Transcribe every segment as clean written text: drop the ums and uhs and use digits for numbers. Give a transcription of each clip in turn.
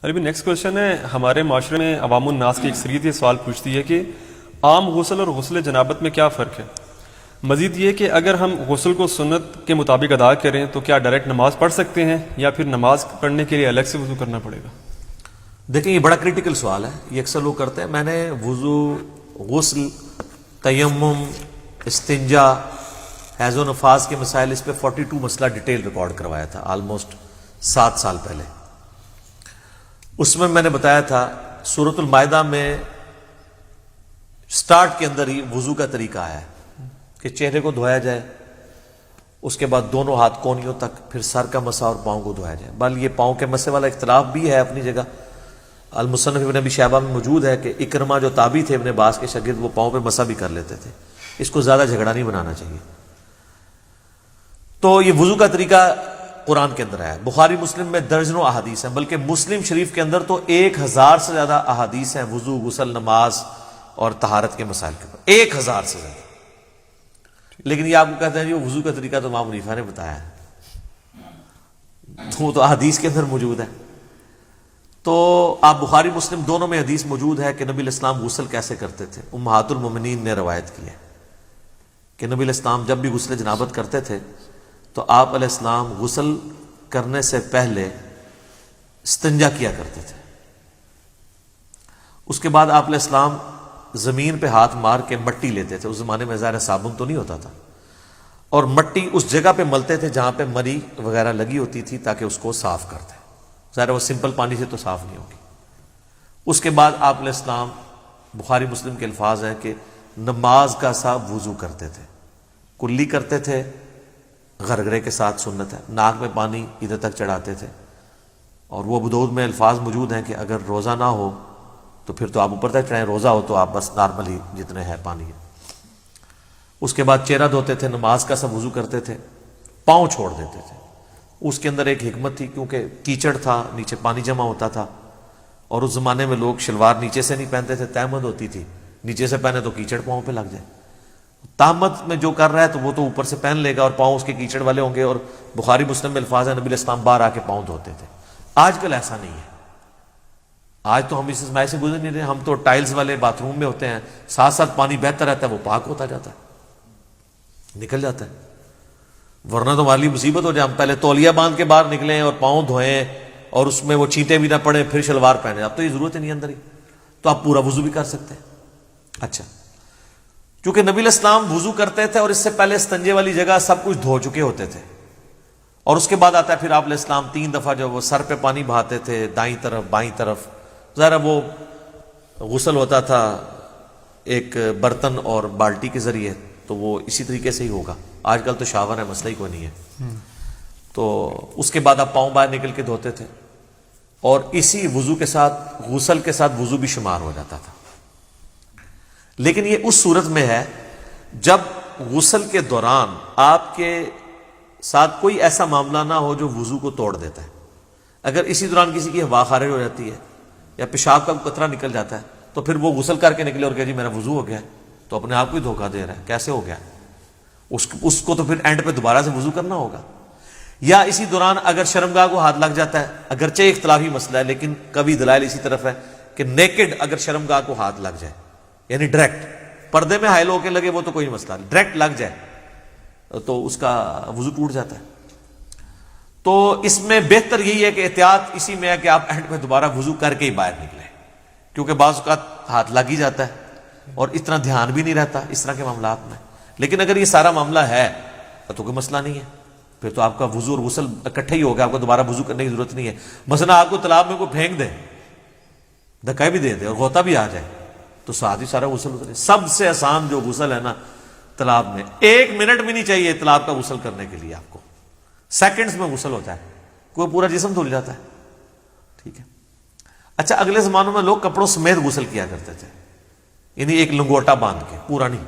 ابھی next question ہے، ہمارے معاشرے میں عوام الناس کی اکثریت یہ سوال پوچھتی ہے کہ عام غسل اور غسل جنابت میں کیا فرق ہے؟ مزید یہ کہ اگر ہم غسل کو سنت کے مطابق ادا کریں تو کیا ڈائریکٹ نماز پڑھ سکتے ہیں یا پھر نماز پڑھنے کے لیے الگ سے وضو کرنا پڑے گا؟ دیکھیں یہ بڑا کریٹیکل سوال ہے، یہ اکثر لوگ کرتے ہیں. میں نے وضو، غسل، تیمم، استنجا، حیض و نفاس کے مسائل، اس پہ 42 مسئلہ ڈیٹیل ریکارڈ کروایا تھا آلموسٹ 7 سال پہلے. اس میں نے بتایا تھا سورۃ المائدہ میں سٹارٹ کے اندر ہی وضو کا طریقہ آیا ہے کہ چہرے کو دھویا جائے، اس کے بعد دونوں ہاتھ کونیوں تک، پھر سر کا مسح اور پاؤں کو دھویا جائے. بل یہ پاؤں کے مسح والا اختلاف بھی ہے اپنی جگہ. المصنف ابن ابی شیبہ میں موجود ہے کہ اکرمہ جو تابعی تھے ابن عباس کے شاگرد، وہ پاؤں پہ مسح بھی کر لیتے تھے. اس کو زیادہ جھگڑا نہیں بنانا چاہیے. تو یہ وضو کا طریقہ قرآن کے اندر ہے، بخاری مسلم میں درجنوں احادیث ہیں، بلکہ مسلم شریف کے اندر تو 1000 سے زیادہ احادیث ہیں وضو، غسل، نماز اور طہارت کے مسائل کے اوپر، 1000 سے زیادہ. لیکن یہ آپ کو کہتے ہیں جی وہ وضو کا طریقہ تو امام حنیفہ نے بتایا ہے، وہ تو احادیث کے اندر موجود ہے. تو آپ بخاری مسلم دونوں میں حدیث موجود ہے کہ نبی علیہ السلام غسل کیسے کرتے تھے. امہات المومنین نے روایت کی ہے کہ نبی علیہ السلام جب بھی غسل جنابت کرتے تھے تو آپ علیہ السلام غسل کرنے سے پہلے استنجا کیا کرتے تھے. اس کے بعد آپ علیہ السلام زمین پہ ہاتھ مار کے مٹی لیتے تھے. اس زمانے میں ظاہر صابن تو نہیں ہوتا تھا، اور مٹی اس جگہ پہ ملتے تھے جہاں پہ مری وغیرہ لگی ہوتی تھی تاکہ اس کو صاف کر دیں. ظاہر وہ سمپل پانی سے تو صاف نہیں ہوگی. اس کے بعد آپ علیہ السلام، بخاری مسلم کے الفاظ ہیں کہ نماز کا سا وضو کرتے تھے، کلی کرتے تھے، غرغرے کے ساتھ سنت ہے، ناک میں پانی ادھر تک چڑھاتے تھے. اور وہ ابو داؤد میں الفاظ موجود ہیں کہ اگر روزہ نہ ہو تو پھر تو آپ اوپر تک چڑھائیں، روزہ ہو تو آپ بس نارمل ہی جتنے ہے پانی ہے. اس کے بعد چہرہ دھوتے تھے، نماز کا سا وضو کرتے تھے، پاؤں چھوڑ دیتے تھے. اس کے اندر ایک حکمت تھی، کیونکہ کیچڑ تھا، نیچے پانی جمع ہوتا تھا، اور اس زمانے میں لوگ شلوار نیچے سے نہیں پہنتے تھے، تہمت ہوتی تھی، نیچے سے پہنے تو کیچڑ پاؤں پہ لگ جائے. تہمت میں جو کر رہا ہے تو وہ تو اوپر سے پہن لے گا اور پاؤں اس کے کیچڑ والے ہوں گے. اور بخاری مسلم میں الفاظ ہیں نبی علیہ السلام باہر آ کے پاؤں دھوتے تھے. آج کل ایسا نہیں ہے. آج تو ہم اس اسماعی سے گزر نہیں رہے، ہم تو ٹائلز والے باتھ روم میں ہوتے ہیں، ساتھ ساتھ پانی بہتا رہتا ہے، وہ پاک ہوتا جاتا ہے، نکل جاتا ہے. ورنہ تو ہمارے لیے مصیبت ہو جائے، ہم پہلے تولیہ باندھ کے باہر نکلیں اور پاؤں دھوئیں اور اس میں وہ چینٹیں بھی نہ پڑیں پھر شلوار پہنے. اب تو یہ ضرورت ہی نہیں اندر ہی، تو آپ پورا وضو بھی کر سکتے ہیں. اچھا، چونکہ نبی علیہ السلام وضو کرتے تھے اور اس سے پہلے استنجے والی جگہ سب کچھ دھو چکے ہوتے تھے، اور اس کے بعد آتا ہے پھر آپ علیہ السلام 3 دفعہ جو وہ سر پہ پانی بہاتے تھے، دائیں طرف بائیں طرف. ذرا وہ غسل ہوتا تھا ایک برتن اور بالٹی کے ذریعے، تو وہ اسی طریقے سے ہی ہوگا. آج کل تو شاور ہے، مسئلہ ہی کوئی نہیں ہے. تو اس کے بعد آپ پاؤں باہر نکل کے دھوتے تھے، اور اسی وضو کے ساتھ غسل کے ساتھ وضو بھی شمار ہو جاتا تھا. لیکن یہ اس صورت میں ہے جب غسل کے دوران آپ کے ساتھ کوئی ایسا معاملہ نہ ہو جو وضو کو توڑ دیتا ہے. اگر اسی دوران کسی کی ہوا خارج ہو جاتی ہے یا پیشاب کا قطرہ نکل جاتا ہے تو پھر وہ غسل کر کے نکلے اور کہ جی میرا وضو ہو گیا ہے، تو اپنے آپ کو ہی دھوکہ دے رہا ہے. کیسے ہو گیا؟ اس کو تو پھر اینڈ پہ دوبارہ سے وضو کرنا ہوگا. یا اسی دوران اگر شرمگاہ کو ہاتھ لگ جاتا ہے، اگرچہ اختلافی مسئلہ ہے لیکن کبھی دلائل اسی طرف ہے کہ نیکڈ اگر شرمگاہ کو ہاتھ لگ جائے، یعنی ڈائریکٹ پردے میں حائل ہو کے لگے وہ تو کوئی مسئلہ نہیں، ڈائریکٹ لگ جائے تو اس کا وضو ٹوٹ جاتا ہے. تو اس میں بہتر یہی ہے کہ احتیاط اسی میں ہے کہ آپ اینڈ پہ دوبارہ وضو کر کے ہی باہر نکلیں، کیونکہ بعض اوقات ہاتھ لگ ہی جاتا ہے اور اتنا دھیان بھی نہیں رہتا اس طرح کے معاملات میں. لیکن اگر یہ سارا معاملہ ہے تو کوئی مسئلہ نہیں ہے، پھر تو آپ کا وضو اور غسل اکٹھے ہی ہوگا، آپ کو دوبارہ وضو کرنے کی ضرورت نہیں ہے. مثلا آپ کو تالاب میں کوئی پھینک دے، دھکا بھی دے دے اور غوطہ بھی آ جائے تو ساتھ ہی سارا غسل اترے. سب سے آسان جو غسل ہے نا تالاب میں، 1 منٹ بھی نہیں چاہیے تالاب کا غسل کرنے کے لیے، آپ کو سیکنڈز میں غسل ہوتا ہے، کوئی پورا جسم دھل جاتا ہے. ٹھیک ہے. اچھا، اگلے زمانوں میں لوگ کپڑوں سمیت غسل کیا کرتے تھے، یعنی ایک لنگوٹا باندھ کے، پورا نہیں،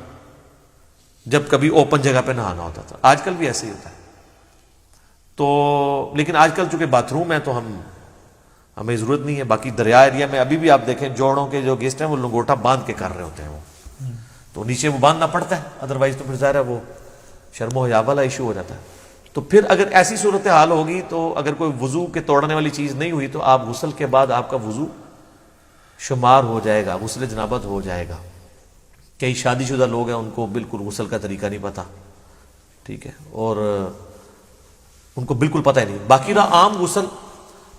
جب کبھی اوپن جگہ پہ نہانا ہوتا تھا. آج کل بھی ایسے ہی ہوتا ہے. تو لیکن آج کل چونکہ باتھ روم ہے تو ہمیں ضرورت نہیں ہے. باقی دریا ایریا میں ابھی بھی آپ دیکھیں جوڑوں کے جو گیسٹ ہیں وہ لنگوٹا باندھ کے کر رہے ہوتے ہیں، وہ تو نیچے وہ باندھنا پڑتا ہے، ادروائز تو پھر ظاہر ہے وہ شرم و حیا والا ایشو ہو جاتا ہے. تو پھر اگر ایسی صورتحال ہوگی تو اگر کوئی وضو کے توڑنے والی چیز نہیں ہوئی تو آپ غسل کے بعد آپ کا وضو شمار ہو جائے گا، غسل جنابت ہو جائے گا. کئی شادی شدہ لوگ ہیں ان کو بالکل غسل کا طریقہ نہیں پتا، ٹھیک ہے، اور ان کو بالکل پتہ ہی نہیں. باقی رہا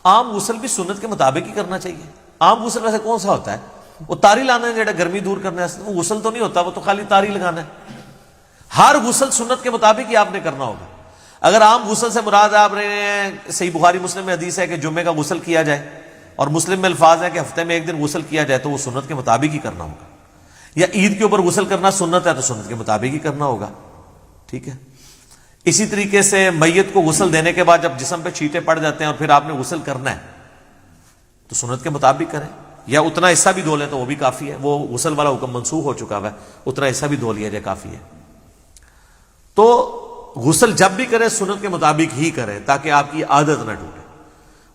عام غسل بھی سنت کے مطابق ہی کرنا چاہیے. عام غسل ویسے کون سا ہوتا ہے؟ وہ تاری لانا ہے جڑا گرمی دور کرنا ہے، وہ غسل تو نہیں ہوتا، وہ تو خالی تاری لگانا ہے. ہر غسل سنت کے مطابق ہی آپ نے کرنا ہوگا. اگر عام غسل سے مراد آپ نے صحیح بخاری مسلم میں حدیث ہے کہ جمعے کا غسل کیا جائے، اور مسلم میں الفاظ ہے کہ ہفتے میں ایک دن غسل کیا جائے، تو وہ سنت کے مطابق ہی کرنا ہوگا. یا عید کے اوپر غسل کرنا سنت ہے تو سنت کے مطابق ہی کرنا ہوگا، ٹھیک ہے. اسی طریقے سے میت کو غسل دینے کے بعد جب جسم پہ چھینٹے پڑ جاتے ہیں اور پھر آپ نے غسل کرنا ہے تو سنت کے مطابق کریں، یا اتنا حصہ بھی دھو لیں تو وہ بھی کافی ہے. وہ غسل والا حکم منسوخ ہو چکا ہے، اتنا حصہ بھی دھو لیا جائے کافی ہے. تو غسل جب بھی کریں سنت کے مطابق ہی کریں تاکہ آپ کی عادت نہ ٹوٹے.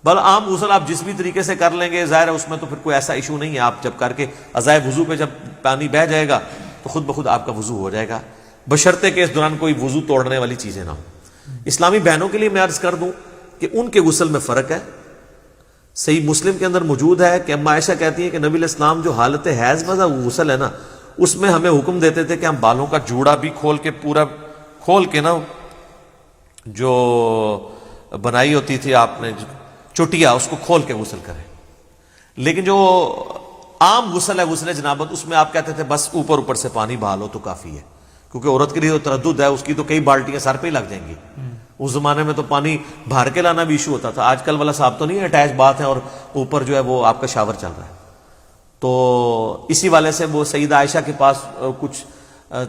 بل عام غسل آپ جس بھی طریقے سے کر لیں گے ظاہر ہے اس میں تو پھر کوئی ایسا ایشو نہیں ہے. آپ جب کر کے ازائے وضو پہ جب پانی بہ جائے گا تو خود بخود آپ کا وضو ہو جائے گا، بشرطے کہ اس دوران کوئی وضو توڑنے والی چیزیں نہ ہوں. اسلامی بہنوں کے لیے میں عرض کر دوں کہ ان کے غسل میں فرق ہے. صحیح مسلم کے اندر موجود ہے کہ اما عائشہ کہتی ہیں کہ نبی علیہ السلام جو حالت حیض والا غسل ہے نا، اس میں ہمیں حکم دیتے تھے کہ ہم بالوں کا جوڑا بھی کھول کے پورا کھول کے نا، جو بنائی ہوتی تھی آپ نے چٹیا، اس کو کھول کے غسل کریں. لیکن جو عام غسل ہے غسل جنابت، اس میں آپ کہتے تھے بس اوپر سے پانی بہا لو تو کافی ہے، کیونکہ عورت کے لیے تو تردد ہے، اس کی تو کئی بالٹیاں سر پہ ہی لگ جائیں گی. اس زمانے میں تو پانی بھر کے لانا بھی ایشو ہوتا تھا. آج کل والا صاحب تو نہیں ہے، اٹیچ باتھ ہے اور اوپر جو ہے وہ آپ کا شاور چل رہا ہے. تو اسی والے سے وہ سیدہ عائشہ کے پاس کچھ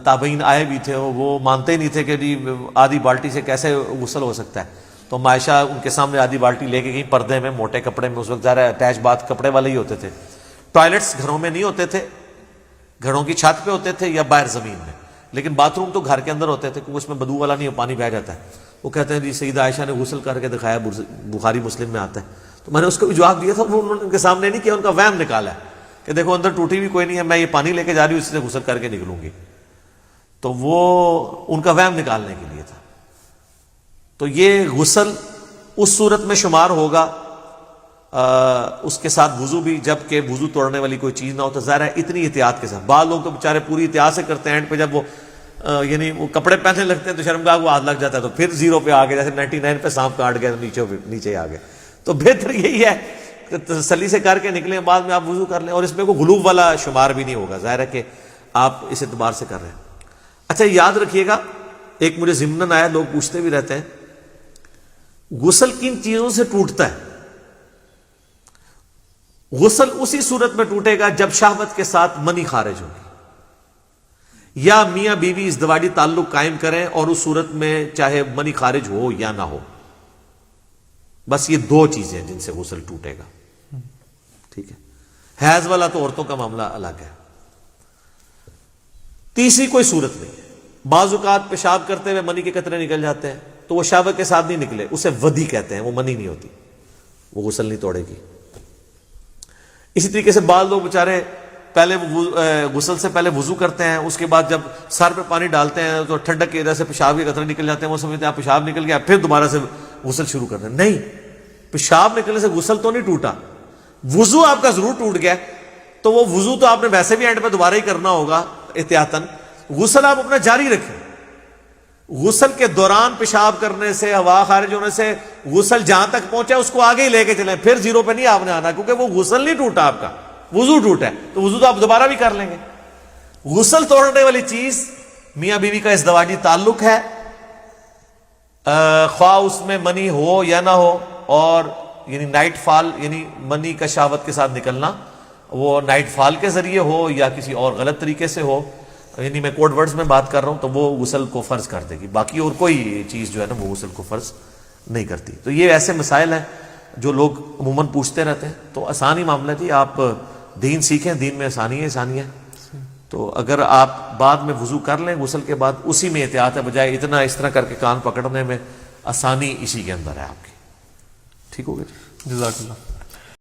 تابعین آئے بھی تھے، وہ مانتے ہی نہیں تھے کہ جی آدھی بالٹی سے کیسے غسل ہو سکتا ہے. تو عائشہ ان کے سامنے آدھی بالٹی لے کے گئی، پردے میں موٹے کپڑے میں، اس وقت ذرا اٹیچ باتھ کپڑے والے ہی ہوتے تھے. ٹوائلٹس گھروں میں نہیں ہوتے تھے، گھروں کی چھت پہ ہوتے تھے یا باہر زمین میں، لیکن باتھ روم تو گھر کے اندر ہوتے تھے کیونکہ اس میں بدبو والا نہیں، پانی بہ جاتا ہے. وہ کہتے ہیں جی سیدہ عائشہ نے غسل کر کے دکھایا، بخاری مسلم میں آتا ہے. تو میں نے اس کو بھی جواب دیا تھا، انہوں نے ان کے سامنے نہیں کیا، ان کا وہم نکالا ہے کہ دیکھو اندر ٹوٹی بھی کوئی نہیں ہے، میں یہ پانی لے کے جا رہی ہوں، اس سے غسل کر کے نکلوں گی. تو وہ ان کا وہم نکالنے کے لیے تھا. تو یہ غسل اس صورت میں شمار ہوگا اس کے ساتھ وضو بھی، جب کہ وضو توڑنے والی کوئی چیز نہ ہو. تو ظاہر ہے اتنی احتیاط کے ساتھ، بعض لوگ تو بیچارے پوری احتیاط سے کرتے ہیں، اینڈ پہ جب وہ یعنی وہ کپڑے پہننے لگتے ہیں تو شرمگاہ کو ہاتھ لگ جاتا ہے، تو پھر 0 پہ آ گئے، جیسے 99 پہ سانپ کاٹ گیا تو نیچے آ گئے. تو بہتر یہی ہے کہ تسلی سے کر کے نکلیں، بعد میں آپ وضو کر لیں. اور اس میں کوئی غلوب والا شمار بھی نہیں ہوگا، ظاہر ہے کہ آپ اس اعتبار سے کر رہے ہیں. اچھا یاد رکھیے گا، ایک مجھے ضمناً آیا، لوگ پوچھتے بھی رہتے ہیں غسل کن چیزوں سے ٹوٹتا ہے. غسل اسی صورت میں ٹوٹے گا جب شہوت کے ساتھ منی خارج ہوگی، یا میاں بیوی ازدواجی تعلق قائم کریں اور اس صورت میں چاہے منی خارج ہو یا نہ ہو. بس یہ 2 چیزیں جن سے غسل ٹوٹے گا، ٹھیک ہے. حیض والا تو عورتوں کا معاملہ الگ ہے. تیسری کوئی صورت نہیں ہے. بعض اوقات پیشاب کرتے ہوئے منی کے قطرے نکل جاتے ہیں تو وہ شہوت کے ساتھ نہیں نکلے، اسے ودی کہتے ہیں، وہ منی نہیں ہوتی، وہ غسل نہیں توڑے گی. اسی طریقے سے بعض لوگ بیچارے پہلے غسل سے پہلے وضو کرتے ہیں، اس کے بعد جب سر پہ پانی ڈالتے ہیں تو ٹھنڈک کی وجہ سے پیشاب کے قطرے نکل جاتے ہیں، وہ سمجھتے ہیں پیشاب نکل گیا پھر دوبارہ سے غسل شروع کرتے ہیں. نہیں، پیشاب نکلنے سے غسل تو نہیں ٹوٹا، وضو آپ کا ضرور ٹوٹ گیا. تو وہ وضو تو آپ نے ویسے بھی اینڈ پہ دوبارہ ہی کرنا ہوگا احتیاطاً. غسل آپ اپنا جاری رکھیں. غسل کے دوران پیشاب کرنے سے، ہوا خارج ہونے سے غسل جہاں تک پہنچا اس کو آگے ہی لے کے چلیں، پھر 0 پہ نہیں آپ نے آنا، کیونکہ وہ غسل نہیں ٹوٹا، آپ کا وضو ٹوٹا ہے. تو وضو تو آپ دوبارہ بھی کر لیں گے. غسل توڑنے والی چیز میاں بیوی کا ازدواجی تعلق ہے، خواہ اس میں منی ہو یا نہ ہو، اور یعنی نائٹ فال، یعنی منی کا شہوت کے ساتھ نکلنا، وہ نائٹ فال کے ذریعے ہو یا کسی اور غلط طریقے سے ہو، یعنی میں کوڈ ورڈز میں بات کر رہا ہوں، تو وہ غسل کو فرض کر دے گی. باقی اور کوئی چیز جو ہے نا وہ غسل کو فرض نہیں کرتی. تو یہ ایسے مسائل ہیں جو لوگ عموماً پوچھتے رہتے ہیں. تو آسان ہی معاملہ جی، آپ دین سیکھیں، دین میں آسانی ہے. تو اگر آپ بعد میں وضو کر لیں غسل کے بعد، اسی میں احتیاط ہے، بجائے اتنا اس طرح کر کے کان پکڑنے میں آسانی اسی کے اندر ہے آپ کی. ٹھیک ہوگا جی، جزاک اللہ.